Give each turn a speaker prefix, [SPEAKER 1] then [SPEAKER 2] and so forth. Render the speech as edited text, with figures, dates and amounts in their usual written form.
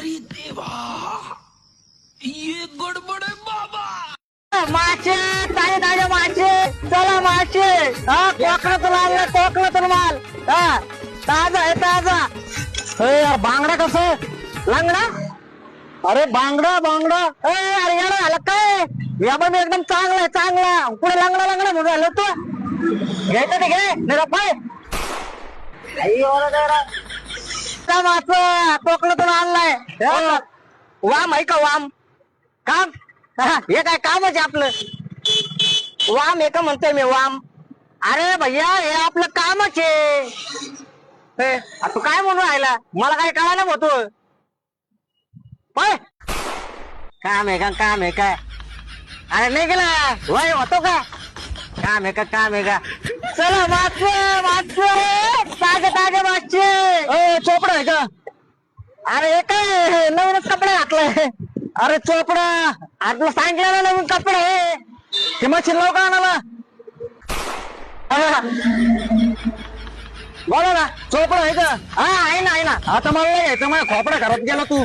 [SPEAKER 1] अरे देवा, ये गडबड आहे बाबा.
[SPEAKER 2] मासे ताजे ताजे मासे, चला मासे. हा कोकणातून आणलं, कोकणातून माल. हा ताजा आहे ताजा. यार बांगडा कसं लंगडा? अरे बांगडा बांगडा अरे यार आला काय? या पण एकदम चांगला आहे चांगला. पुढे लंगडा लंगडा म्हणून आलो तू. घ्यायचं ते घे निरपाय. मास कोकणातून आणलाय. वाम आहे का वाम? काम हे काय कामच आहे आपलं. वाम हे का म्हणतोय मी वाम. अरे भैया हे आपलं कामच आहे. तू काय म्हणून राहिला? मला काय कळायला होतो. काम आहे का काम आहे काय? अरे नाही गेला वय होतो का? काम आहे का काम आहे का? चला मागचे मागचे ताजे ताजे मागचे. चोपडा आहे का? अरे हे काय नवीनच कपडे घातलाय. अरे चोपडा आपलं सांगितलं ना नवीन कपडे आहे. ते मशीन लाव का आणायला? बोला ना चोपडा आहे का? हा आहे ना आहे ना. आता मला नाही घ्यायचं माझ्या खोपडा घरात गेला तू.